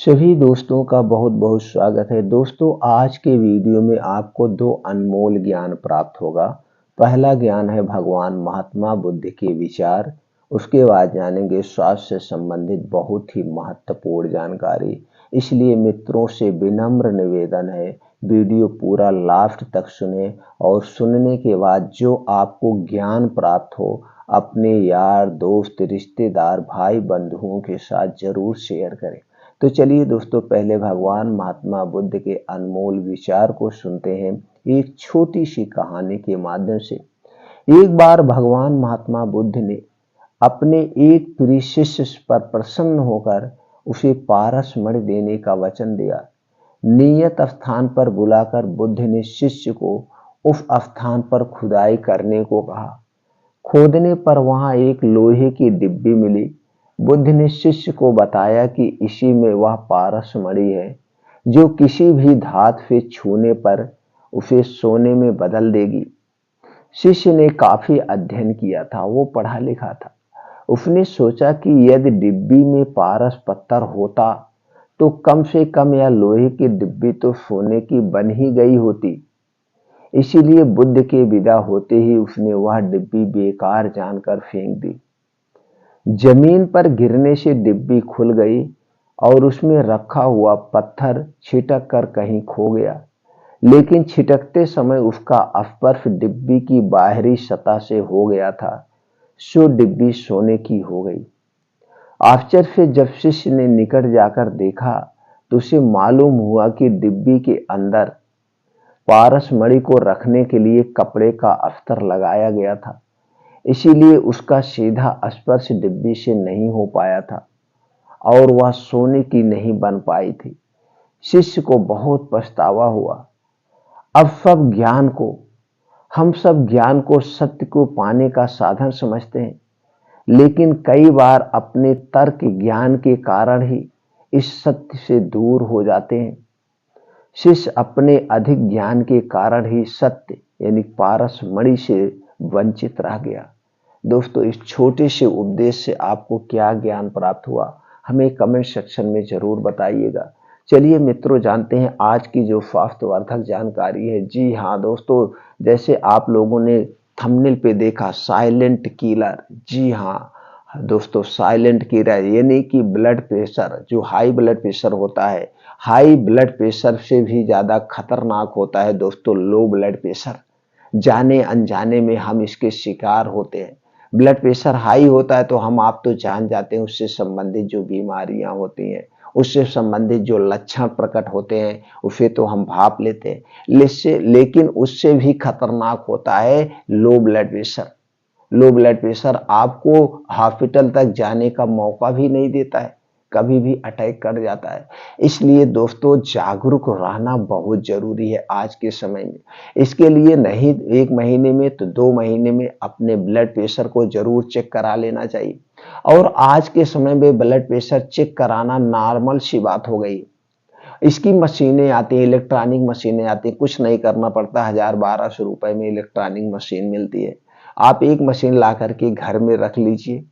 सभी दोस्तों का बहुत बहुत स्वागत है। दोस्तों, आज के वीडियो में आपको दो अनमोल ज्ञान प्राप्त होगा। पहला ज्ञान है भगवान महात्मा बुद्ध के विचार। उसके बाद जानेंगे स्वास्थ्य से संबंधित बहुत ही महत्वपूर्ण जानकारी। इसलिए मित्रों से विनम्र निवेदन है, वीडियो पूरा लास्ट तक सुने और सुनने के बाद जो आपको ज्ञान प्राप्त हो अपने यार दोस्त रिश्तेदार भाई बंधुओं के साथ जरूर शेयर करें। तो चलिए दोस्तों, पहले भगवान महात्मा बुद्ध के अनमोल विचार को सुनते हैं एक छोटी सी कहानी के माध्यम से। एक बार भगवान महात्मा बुद्ध ने अपने एक प्रिय शिष्य पर प्रसन्न होकर उसे पारस मणि देने का वचन दिया। नियत स्थान पर बुलाकर बुद्ध ने शिष्य को उस स्थान पर खुदाई करने को कहा। खोदने पर वहां एक लोहे की डिब्बी मिली। बुद्ध ने शिष्य को बताया कि इसी में वह पारस मणि है जो किसी भी धातु से छूने पर उसे सोने में बदल देगी। शिष्य ने काफी अध्ययन किया था, वो पढ़ा लिखा था। उसने सोचा कि यदि डिब्बी में पारस पत्थर होता तो कम से कम यह लोहे की डिब्बी तो सोने की बन ही गई होती। इसीलिए बुद्ध के विदा होते ही उसने वह डिब्बी बेकार जानकर फेंक दी। जमीन पर गिरने से डिब्बी खुल गई और उसमें रखा हुआ पत्थर छिटक कर कहीं खो गया। लेकिन छिटकते समय उसका स्पर्श डिब्बी की बाहरी सतह से हो गया था, सो डिब्बी सोने की हो गई। आश्चर्य से जब शिष्य ने निकट जाकर देखा तो उसे मालूम हुआ कि डिब्बी के अंदर पारस मणि को रखने के लिए कपड़े का अस्तर लगाया गया था। इसीलिए उसका सीधा स्पर्श डिब्बी से नहीं हो पाया था और वह सोने की नहीं बन पाई थी। शिष्य को बहुत पछतावा हुआ। अब हम सब ज्ञान को सत्य को पाने का साधन समझते हैं, लेकिन कई बार अपने तर्क ज्ञान के कारण ही इस सत्य से दूर हो जाते हैं। शिष्य अपने अधिक ज्ञान के कारण ही सत्य यानी पारस मणि से वंचित रह गया। दोस्तों, इस छोटे से उपदेश से आपको क्या ज्ञान प्राप्त हुआ, हमें कमेंट सेक्शन में जरूर बताइएगा। चलिए मित्रों, जानते हैं आज की जो स्वास्थ्यवर्धक जानकारी है। जी हाँ दोस्तों, जैसे आप लोगों ने थंबनेल पे देखा साइलेंट किलर। जी हाँ दोस्तों, साइलेंट किलर यानी कि ब्लड प्रेशर, जो हाई ब्लड प्रेशर होता है, हाई ब्लड प्रेशर से भी ज्यादा खतरनाक होता है दोस्तों लो ब्लड प्रेशर। जाने अनजाने में हम इसके शिकार होते हैं। ब्लड प्रेशर हाई होता है तो आप तो जान जाते हैं उससे संबंधित जो बीमारियां होती हैं, उससे संबंधित जो लक्षण प्रकट होते हैं उसे तो हम भाप लेते हैं। लेकिन उससे भी खतरनाक होता है low blood pressure. Low blood pressure आपको हॉस्पिटल तक जाने का मौका भी नहीं देता है, कभी भी अटैक कर जाता है। इसलिए दोस्तों, जागरूक रहना बहुत जरूरी है आज के समय में। इसके लिए नहीं 1 महीने में तो 2 महीने में अपने ब्लड प्रेशर को जरूर चेक करा लेना चाहिए। और आज के समय में ब्लड प्रेशर चेक कराना नॉर्मल सी बात हो गई। इसकी मशीनें आती हैं, इलेक्ट्रॉनिक मशीनें आती हैं, कुछ नहीं करना पड़ता। 1000-1200 रुपए में इलेक्ट्रॉनिक मशीन मिलती है। आप एक मशीन ला करके घर में रख लीजिए।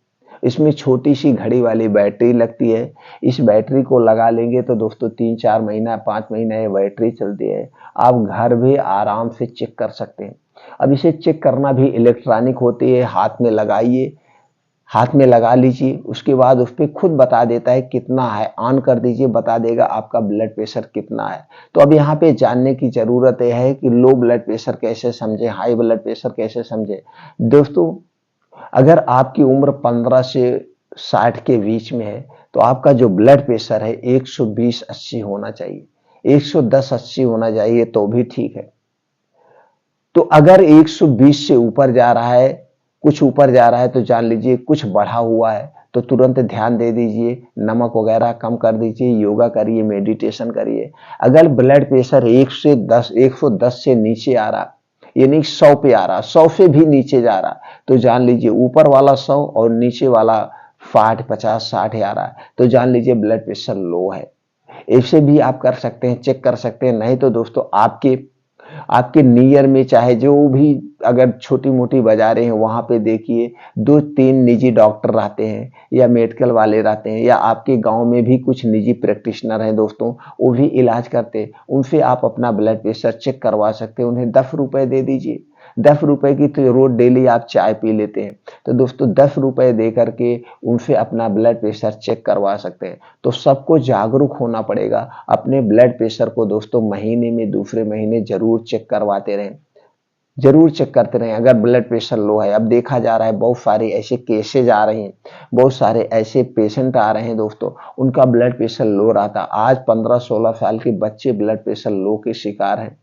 इसमें छोटी सी घड़ी वाली बैटरी लगती है। इस बैटरी को लगा लेंगे तो दोस्तों 3-4 महीना 5 महीना ये बैटरी चलती है। आप घर भी आराम से चेक कर सकते हैं। अब इसे चेक करना भी इलेक्ट्रॉनिक होती है। हाथ में लगा लीजिए, उसके बाद उस पर खुद बता देता है कितना है। ऑन कर दीजिए, बता देगा आपका ब्लड प्रेशर कितना है। तो अब यहाँ पे जानने की जरूरत है कि लो ब्लड प्रेशर कैसे समझे, हाई ब्लड प्रेशर कैसे समझे। दोस्तों, अगर आपकी उम्र 15 से 60 के बीच में है तो आपका जो ब्लड प्रेशर है 120/80 होना चाहिए। 110/80 होना चाहिए तो भी ठीक है। तो अगर 120 से ऊपर जा रहा है, कुछ ऊपर जा रहा है, तो जान लीजिए कुछ बढ़ा हुआ है। तो तुरंत ध्यान दे दीजिए, नमक वगैरह कम कर दीजिए, योगा करिए, मेडिटेशन करिए। अगर ब्लड प्रेशर 110 से नीचे आ रहा, यानी 100 पे आ रहा, 100 से भी नीचे जा रहा, तो जान लीजिए ऊपर वाला 100 और नीचे वाला 60, 50, 60 आ रहा है, तो जान लीजिए ब्लड प्रेशर लो है। ऐसे भी आप कर सकते हैं, चेक कर सकते हैं। नहीं तो दोस्तों, आपके आपके नियर में चाहे जो भी अगर छोटी-मोटी बाज़ारें हैं वहाँ पे देखिए 2-3 निजी डॉक्टर रहते हैं या मेडिकल वाले रहते हैं या आपके गाँव में भी कुछ निजी प्रैक्टिशनर हैं दोस्तों, वो भी इलाज करते हैं। उनसे आप अपना ब्लड प्रेशर चेक करवा सकते हैं, उन्हें 10 रुपए दे दीजिए। 10 रुपए की तो रोज़ डेली आप चाय पी लेते हैं। तो दोस्तों 10 रुपए दे कर के उनसे अपना ब्लड प्रेशर चेक करवा सकते हैं। तो सबको जागरूक होना पड़ेगा। अपने ब्लड प्रेशर को दोस्तों महीने में दूसरे महीने ज़रूर चेक करवाते रहें। ज़रूर चेक करते रहें अगर ब्लड प्रेशर लो है। अब देखा जा रहा है बहुत सारे ऐसे केसेज़ आ रहे हैं, बहुत सारे ऐसे पेशेंट आ रहे हैं दोस्तों, उनका ब्लड प्रेशर लो रहा था। आज 15-16 साल के बच्चे ब्लड प्रेशर लो के शिकार हैं।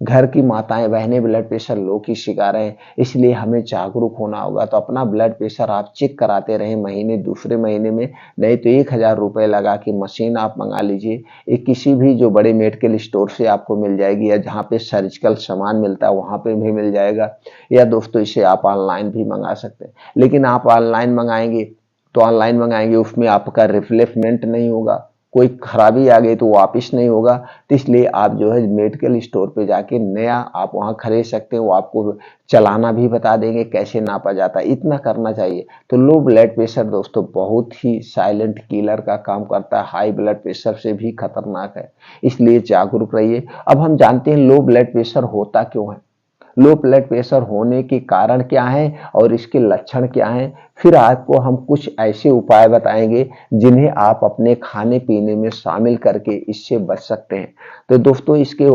घर की माताएं बहनें ब्लड प्रेशर लो की शिकार हैं, इसलिए हमें जागरूक होना होगा। तो अपना ब्लड प्रेशर आप चेक कराते रहें महीने दूसरे महीने में, नहीं तो 1000 रुपये लगा के मशीन आप मंगा लीजिए। ये किसी भी जो बड़े मेडिकल स्टोर से आपको मिल जाएगी या जहाँ पे सर्जिकल सामान मिलता है वहाँ पे भी मिल जाएगा, या दोस्तों इसे आप ऑनलाइन भी मंगा सकते हैं। लेकिन आप ऑनलाइन मंगाएंगे तो ऑनलाइन मंगाएंगे उसमें आपका रिप्लेसमेंट नहीं होगा, कोई खराबी आ गई तो वापस नहीं होगा। तो इसलिए आप जो है मेडिकल स्टोर पे जाके नया आप वहाँ खरीद सकते हैं, वो आपको चलाना भी बता देंगे कैसे नापा जाता है, इतना करना चाहिए। तो लो ब्लड प्रेशर दोस्तों बहुत ही साइलेंट किलर का काम करता है, हाई ब्लड प्रेशर से भी खतरनाक है, इसलिए जागरूक रहिए। अब हम जानते हैं लो ब्लड प्रेशर होता क्यों है, लो ब्लड प्रेशर होने के कारण क्या है और इसके लक्षण क्या हैं। फिर आपको हम कुछ ऐसे उपाय बताएंगे जिन्हें आप अपने खाने पीने में शामिल करके इससे बच सकते हैं। तो दोस्तों इसके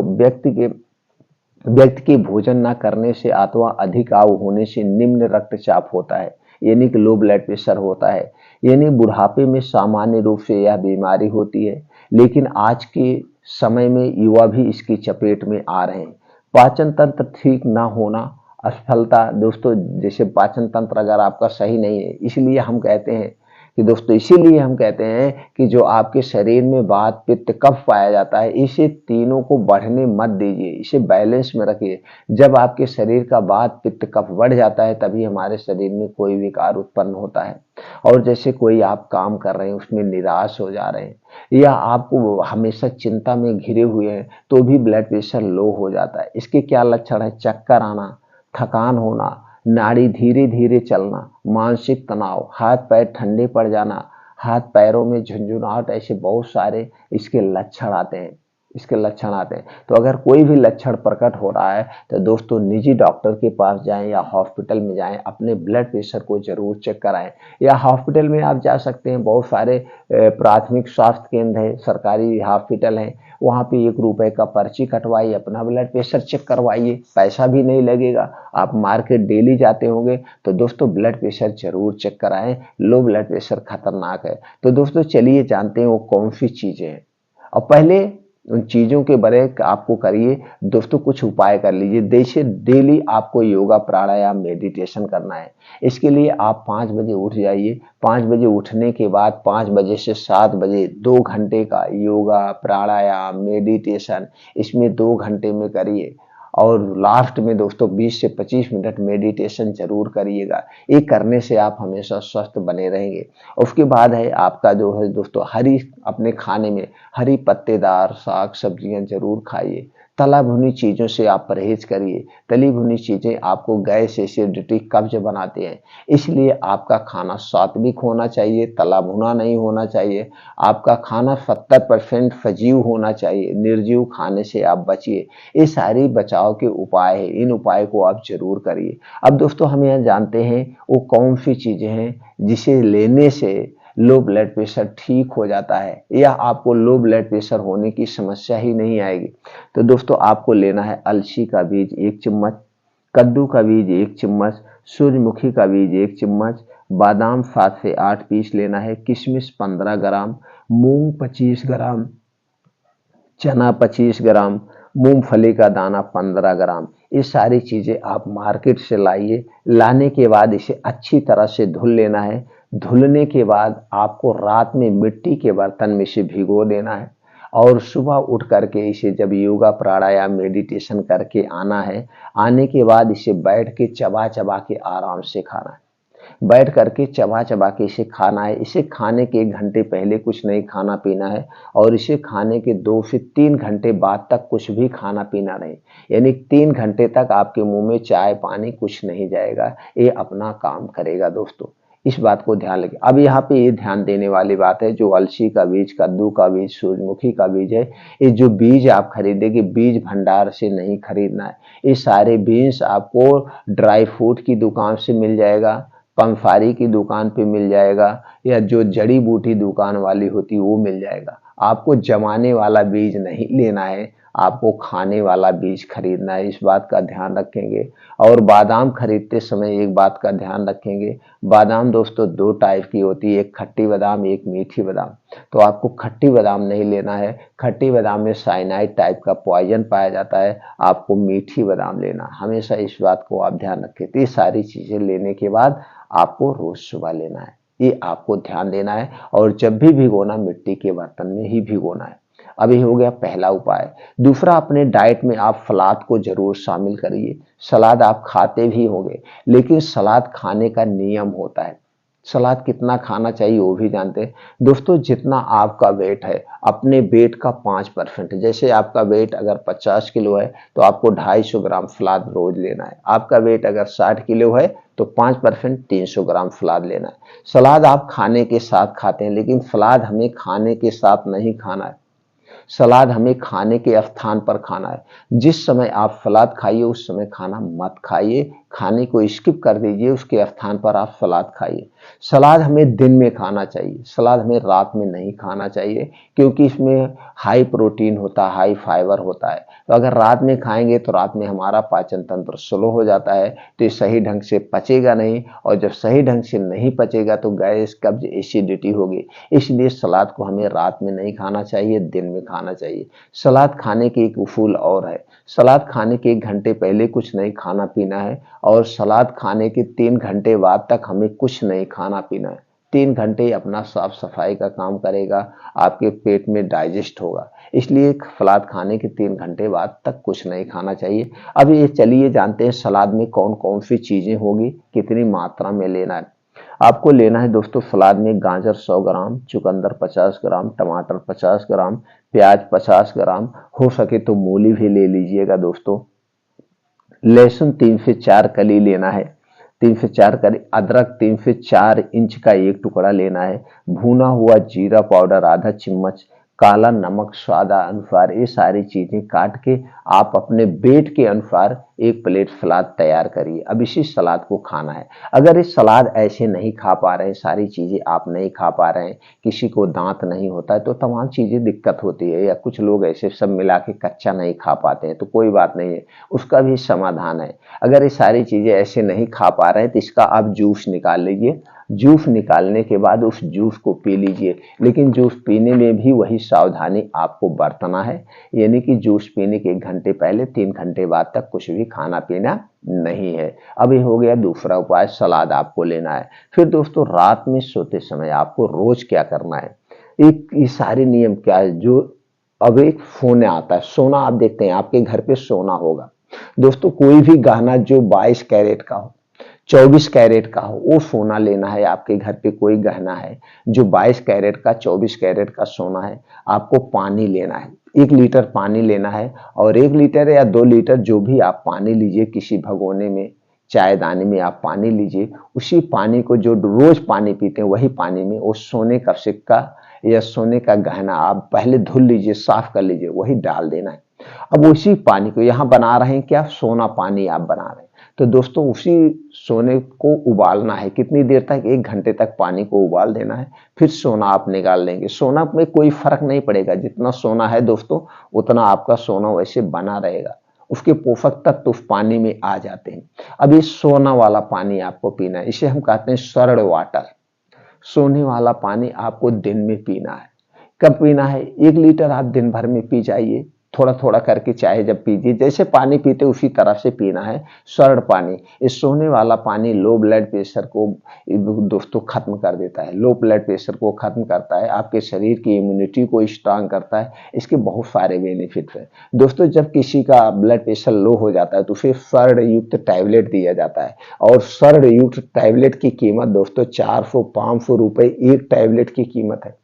व्यक्ति के भोजन न करने से अथवा अधिक आयु होने से निम्न रक्तचाप होता है, यानी कि लो ब्लड प्रेशर होता है। यानी बुढ़ापे में सामान्य रूप से यह बीमारी होती है, लेकिन आज के समय में युवा भी इसकी चपेट में आ रहे हैं। पाचन तंत्र ठीक ना होना, असफलता दोस्तों, जैसे पाचन तंत्र अगर आपका सही नहीं है, इसलिए हम कहते हैं कि दोस्तों इसीलिए हम कहते हैं कि जो आपके शरीर में वात पित्त कफ पाया जाता है, इसे तीनों को बढ़ने मत दीजिए, इसे बैलेंस में रखिए। जब आपके शरीर का वात पित्त कफ बढ़ जाता है तभी हमारे शरीर में कोई विकार उत्पन्न होता है। और जैसे कोई आप काम कर रहे हैं उसमें निराश हो जा रहे हैं या आपको हमेशा चिंता में घिरे हुए हैं तो भी ब्लड प्रेशर लो हो जाता है। इसके क्या लक्षण है, चक्कर आना, थकान होना, नाड़ी धीरे धीरे चलना, मानसिक तनाव, हाथ पैर ठंडे पड़ जाना, हाथ पैरों में झुंझुनाहट, ऐसे बहुत सारे इसके लक्षण आते हैं, इसके लक्षण आते हैं। तो अगर कोई भी लक्षण प्रकट हो रहा है तो दोस्तों निजी डॉक्टर के पास जाएं या हॉस्पिटल में जाएं, अपने ब्लड प्रेशर को जरूर चेक कराएं। या हॉस्पिटल में आप जा सकते हैं, बहुत सारे प्राथमिक स्वास्थ्य केंद्र है, सरकारी हॉस्पिटल है, वहाँ पे 1 रुपए का पर्ची कटवाइए, अपना ब्लड प्रेशर चेक करवाइए, पैसा भी नहीं लगेगा। आप मार्केट डेली जाते होंगे तो दोस्तों ब्लड प्रेशर जरूर चेक कराएं, लो ब्लड प्रेशर खतरनाक है। तो दोस्तों चलिए जानते हैं वो कौन सी चीजें हैं। और पहले उन चीजों के बारे आपको करिए दोस्तों, कुछ उपाय कर लीजिए। जैसे डेली आपको योगा प्राणायाम मेडिटेशन करना है। इसके लिए आप 5 बजे उठ जाइए। 5 बजे उठने के बाद 5 बजे से 7 बजे 2 घंटे का योगा प्राणायाम मेडिटेशन इसमें 2 घंटे में करिए। और लास्ट में दोस्तों 20 से 25 मिनट मेडिटेशन जरूर करिएगा। ये करने से आप हमेशा स्वस्थ बने रहेंगे। उसके बाद है आपका जो है दोस्तों, हरी अपने खाने में हरी पत्तेदार साग सब्जियां जरूर खाइए। तला भुनी चीजों से आप परहेज करिए। तली भुनी चीजें आपको गैस एसिडिटी कब्ज बनाते हैं, इसलिए आपका खाना सात्विक होना चाहिए, तला भुना नहीं होना चाहिए। आपका खाना 70% सजीव होना चाहिए, निर्जीव खाने से आप बचिए। ये सारी बचाव के उपाय है, इन उपाय को आप जरूर करिए। अब दोस्तों हम यह जानते हैं वो कौन सी चीजें हैं जिसे लेने से लो ब्लड प्रेशर ठीक हो जाता है या आपको लो ब्लड प्रेशर होने की समस्या ही नहीं आएगी। तो दोस्तों आपको लेना है अलसी का बीज 1 चम्मच, कद्दू का बीज 1 चम्मच, सूर्यमुखी का बीज 1 चम्मच, बादाम 7 से 8 पीस लेना है, किशमिश 15 ग्राम, मूंग 25 ग्राम, चना 25 ग्राम, मूंगफली का दाना 15 ग्राम। ये सारी चीजें आप मार्केट से लाइए। लाने के बाद इसे अच्छी तरह से धुल लेना है। धुलने के बाद आपको रात में मिट्टी के बर्तन में इसे भिगो देना है और सुबह उठ करके इसे जब योगा प्राणायाम मेडिटेशन करके आना है, आने के बाद इसे बैठ के चबा चबा के आराम से खाना है। बैठ करके चबा चबा के इसे खाना है। इसे खाने के 1 घंटे पहले कुछ नहीं खाना पीना है और इसे खाने के 2 से 3 घंटे बाद तक कुछ भी खाना पीना नहीं। यानी 3 घंटे तक आपके मुंह में चाय पानी कुछ नहीं जाएगा, ये अपना काम करेगा दोस्तों। इस बात को ध्यान रखें। अब यहाँ पे ये ध्यान देने वाली बात है, जो अलसी का बीज, कद्दू का बीज, सूरजमुखी का बीज है, ये जो बीज आप खरीदेंगे बीज भंडार से नहीं खरीदना है। ये सारे बीन्स आपको ड्राई फ्रूट की दुकान से मिल जाएगा, पंसारी की दुकान पे मिल जाएगा, या जो जड़ी बूटी दुकान वाली होती वो मिल जाएगा। आपको जमाने वाला बीज नहीं लेना है, आपको खाने वाला बीज खरीदना है। इस बात का ध्यान रखेंगे। और बादाम खरीदते समय एक बात का ध्यान रखेंगे, बादाम दोस्तों 2 टाइप की होती है, एक खट्टी बादाम एक मीठी बादाम। तो आपको खट्टी बादाम नहीं लेना है, खट्टी बादाम में साइनाइड टाइप का पॉइजन पाया जाता है, आपको मीठी बादाम लेना। हमेशा इस बात को आप ध्यान रखें। तो ये सारी चीजें लेने के बाद आपको रोज सुबह लेना है, ये आपको ध्यान देना है। और जब भी भिगोना मिट्टी के बर्तन में ही भिगोना है। अब ये हो गया पहला उपाय। दूसरा, अपने डाइट में आप सलाद को जरूर शामिल करिए। सलाद आप खाते भी होंगे, लेकिन सलाद खाने का नियम होता है। सलाद कितना खाना चाहिए वो भी जानते हैं दोस्तों। जितना आपका वेट है, अपने वेट का 5%, जैसे आपका वेट अगर 50 किलो है तो आपको 250 ग्राम सलाद रोज लेना है। आपका वेट अगर 60 किलो है तो 5% 300 ग्राम सलाद लेना है। सलाद आप खाने के साथ खाते हैं, लेकिन सलाद हमें खाने के साथ नहीं खाना है। सलाद हमें खाने के स्थान पर खाना है। जिस समय आप सलाद खाइए उस समय खाना मत खाइए, खाने को स्किप कर दीजिए, उसके स्थान पर आप सलाद खाइए। सलाद हमें दिन में खाना चाहिए, सलाद हमें रात में नहीं खाना चाहिए, क्योंकि इसमें हाई प्रोटीन होता है, हाई फाइबर होता है। तो अगर रात में खाएंगे तो रात में हमारा पाचन तंत्र स्लो हो जाता है, तो ये सही ढंग से पचेगा नहीं, और जब सही ढंग से नहीं पचेगा तो गैस कब्ज एसिडिटी होगी। इसलिए सलाद को हमें रात में नहीं खाना चाहिए, दिन में खाना चाहिए। सलाद खाने की एक उसूल और है, सलाद खाने के 1 घंटे पहले कुछ नहीं खाना पीना है, और सलाद खाने के 3 घंटे बाद तक हमें कुछ नहीं खाना पीना है। 3 घंटे अपना साफ सफाई का काम करेगा, आपके पेट में डाइजेस्ट होगा। इसलिए सलाद खाने के 3 घंटे बाद तक कुछ नहीं खाना चाहिए। अब ये चलिए जानते हैं सलाद में कौन कौन सी चीजें होगी, कितनी मात्रा में लेना है। आपको लेना है दोस्तों सलाद में गाजर 100 ग्राम, चुकंदर 50 ग्राम, टमाटर 50 ग्राम, प्याज 50 ग्राम, हो सके तो मूली भी ले लीजिएगा दोस्तों। लहसुन 3 से 4 कली लेना है, 3 से 4 कली। अदरक 3 से 4 इंच का एक टुकड़ा लेना है। भुना हुआ जीरा पाउडर आधा चम्मच, काला नमक स्वाद अनुसार। ये सारी चीजें काट के आप अपने वेट के अनुसार एक प्लेट सलाद तैयार करिए। अब इसी सलाद को खाना है। अगर इस सलाद ऐसे नहीं खा पा रहे हैं, सारी चीजें आप नहीं खा पा रहे हैं, किसी को दांत नहीं होता है, तो तमाम चीजें दिक्कत होती है, या कुछ लोग ऐसे सब मिला के कच्चा नहीं खा पाते हैं, तो कोई बात नहीं है, उसका भी समाधान है। अगर ये सारी चीजें ऐसे नहीं खा पा रहे हैं तो इसका आप जूस निकाल लीजिए। जूस निकालने के बाद उस जूस को पी लीजिए, लेकिन जूस पीने में भी वही सावधानी आपको बरतना है, यानी कि जूस पीने के 1 घंटे पहले 3 घंटे बाद तक कुछ भी खाना पीना नहीं है। अब ये हो गया दूसरा उपाय, सलाद आपको लेना है। फिर दोस्तों रात में सोते समय आपको रोज क्या करना है, एक ये सारे नियम क्या है जो अब एक सोने आता है। सोना आप देखते हैं आपके घर पे सोना होगा दोस्तों, कोई भी गहना जो 22 कैरेट का हो, 24 कैरेट का हो, वो सोना लेना है। आपके घर पे कोई गहना है जो 22 कैरेट का 24 कैरेट का सोना है, आपको पानी लेना है, 1 लीटर पानी लेना है। और 1 लीटर या 2 लीटर जो भी आप पानी लीजिए, किसी भगोने में चायदानी में आप पानी लीजिए, उसी पानी को जो रोज पानी पीते हैं वही पानी में वो सोने का सिक्का या सोने का गहना आप पहले धुल लीजिए, साफ कर लीजिए, वही डाल देना है। अब उसी पानी को यहाँ बना रहे हैं क्या, सोना पानी आप बना रहे हैं, तो दोस्तों उसी सोने को उबालना है। कितनी देर तक, 1 घंटे तक पानी को उबाल देना है, फिर सोना आप निकाल लेंगे। सोना में कोई फर्क नहीं पड़ेगा, जितना सोना है दोस्तों उतना आपका सोना वैसे बना रहेगा, उसके पोषक तत्व उस पानी में आ जाते हैं। अब ये सोना वाला पानी आपको पीना है, इसे हम कहते हैं स्वर्ण वाटर। सोने वाला पानी आपको दिन में पीना है। कब पीना है, 1 लीटर आप दिन भर में पी जाइए, थोड़ा थोड़ा करके चाहे जब पीजिए, जैसे पानी पीते उसी तरह से पीना है। सर्द पानी, इस सोने वाला पानी लो ब्लड प्रेशर को दोस्तों खत्म कर देता है, लो ब्लड प्रेशर को खत्म करता है, आपके शरीर की इम्यूनिटी को स्ट्रांग करता है। इसके बहुत सारे बेनिफिट हैं दोस्तों। जब किसी का ब्लड प्रेशर लो हो जाता है तो उसे सर्द युक्त टैबलेट दिया जाता है, और सर्द युक्त टैबलेट की कीमत दोस्तों 400-500 रुपए एक टैबलेट की कीमत है।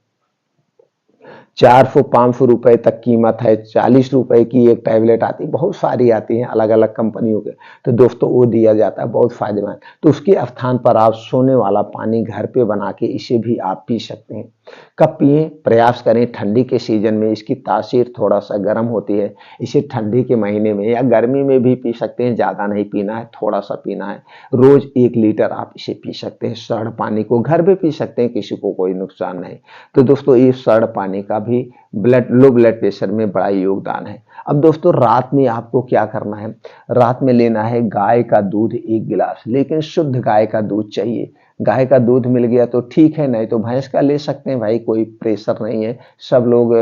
400-500 रुपए तक कीमत है। 40 रुपए की एक टैबलेट आती है, बहुत सारी आती हैं अलग अलग कंपनियों के। तो दोस्तों वो दिया जाता है, बहुत फायदेमंद। तो उसके स्थान पर आप सोने वाला पानी घर पे बना के इसे भी आप पी सकते हैं। कब पिए, प्रयास करें ठंडी के सीजन में। इसकी तासीर थोड़ा सा गर्म होती है, इसे ठंडी के महीने में या गर्मी में भी पी सकते हैं। ज़्यादा नहीं पीना है, थोड़ा सा पीना है। रोज 1 लीटर आप इसे पी सकते हैं। सर्द पानी को घर पे पी सकते हैं, किसी को कोई नुकसान नहीं। तो दोस्तों ये सर्द पानी का भी लो ब्लड प्रेशर में बड़ा योगदान है। अब दोस्तों रात में आपको क्या करना है, रात में लेना है गाय का दूध 1 गिलास, लेकिन शुद्ध गाय का दूध चाहिए। गाय का दूध मिल गया तो ठीक है, नहीं तो भैंस का ले सकते हैं भाई, कोई प्रेशर नहीं है। सब लोग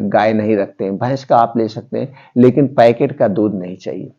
गाय नहीं रखते हैं, भैंस का आप ले सकते हैं, लेकिन पैकेट का दूध नहीं चाहिए।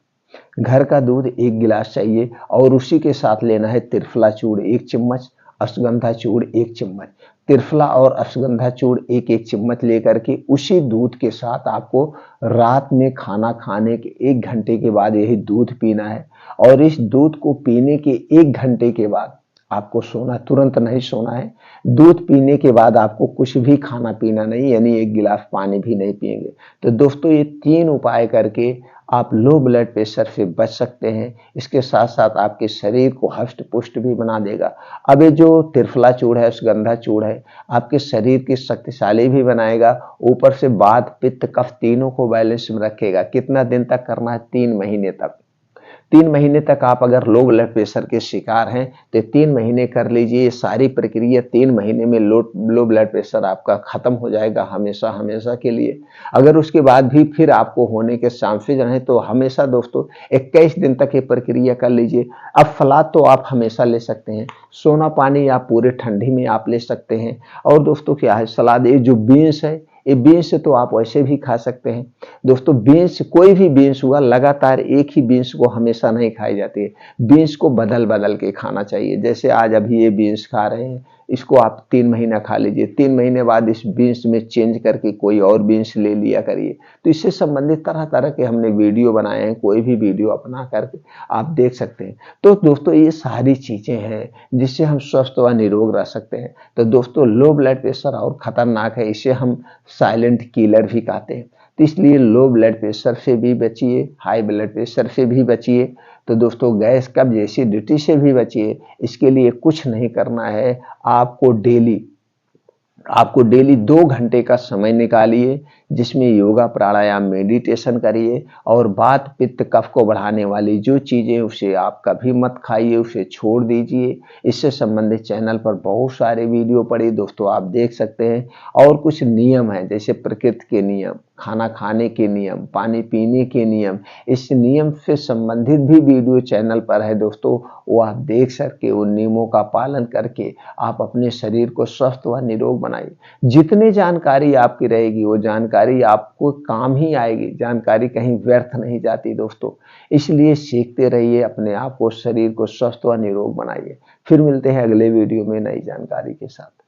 घर का दूध 1 गिलास चाहिए, और उसी के साथ लेना है त्रिफला चूर्ण 1 चम्मच, अश्वगंधा चूर्ण 1 चम्मच। त्रिफला और अश्वगंधा चूर्ण 1-1 चम्मच लेकर के उसी दूध के साथ आपको रात में खाना खाने के 1 घंटे के बाद यही दूध पीना है। और इस दूध को पीने के 1 घंटे के बाद आपको सोना, तुरंत नहीं सोना है। दूध पीने के बाद आपको कुछ भी खाना पीना नहीं, यानी 1 गिलास पानी भी नहीं पिएंगे। तो दोस्तों ये 3 उपाय करके आप लो ब्लड प्रेशर से बच सकते हैं। इसके साथ साथ आपके शरीर को हष्ट पुष्ट भी बना देगा। अब ये जो त्रिफला चूर्ण है, सुगंधा चूर्ण है, आपके शरीर की शक्तिशाली भी बनाएगा, ऊपर से वात पित्त कफ तीनों को बैलेंस में रखेगा। कितना दिन तक करना है, 3 महीने तक। 3 महीने तक आप अगर लो ब्लड प्रेशर के शिकार हैं तो 3 महीने कर लीजिए। ये सारी प्रक्रिया 3 महीने में लो ब्लड प्रेशर आपका खत्म हो जाएगा, हमेशा हमेशा के लिए। अगर उसके बाद भी फिर आपको होने के चांसेज रहें तो हमेशा दोस्तों 21 दिन तक ये प्रक्रिया कर लीजिए। अब फलाद तो आप हमेशा ले सकते हैं, सोना पानी आप पूरे ठंडी में आप ले सकते हैं। और दोस्तों क्या है, सलाद, ये जो बीन्स है, ये बीन्स तो आप वैसे भी खा सकते हैं। दोस्तों बीन्स, कोई भी बीन्स हुआ, लगातार एक ही बीन्स को हमेशा नहीं खाई जाती है। बीन्स को बदल बदल के खाना चाहिए। जैसे आज अभी ये बीन्स खा रहे हैं, इसको आप 3 महीना खा लीजिए, 3 महीने बाद इस बीन्स में चेंज करके कोई और बीन्स ले लिया करिए। तो इससे संबंधित तरह तरह के हमने वीडियो बनाए हैं, कोई भी वीडियो अपना करके आप देख सकते हैं। तो दोस्तों ये सारी चीजें हैं जिससे हम स्वस्थ व निरोग रह सकते हैं। तो दोस्तों लो ब्लड प्रेशर और खतरनाक है, इसे हम साइलेंट किलर भी कहते हैं। तो इसलिए लो ब्लड प्रेशर से भी बचिए, हाई ब्लड प्रेशर से भी बचिए। तो दोस्तों गैस कब्ज एसिडिटी से भी बचिए। इसके लिए कुछ नहीं करना है, आपको डेली 2 घंटे का समय निकालिए, जिसमें योगा प्राणायाम मेडिटेशन करिए, और वात पित्त कफ को बढ़ाने वाली जो चीजें उसे आप कभी मत खाइए, उसे छोड़ दीजिए। इससे संबंधित चैनल पर बहुत सारे वीडियो पड़े दोस्तों, आप देख सकते हैं। और कुछ नियम है, जैसे प्रकृति के नियम, खाना खाने के नियम, पानी पीने के नियम, इस नियम से संबंधित भी वीडियो चैनल पर है दोस्तों। वो आप देख सकते, उन नियमों का पालन करके आप अपने शरीर को स्वस्थ व निरोग बनाइए। जितनी जानकारी आपकी रहेगी वो जानकारी आपको काम ही आएगी, जानकारी कहीं व्यर्थ नहीं जाती दोस्तों। इसलिए सीखते रहिए, अपने आप को, शरीर को स्वस्थ व निरोग बनाइए। फिर मिलते हैं अगले वीडियो में नई जानकारी के साथ।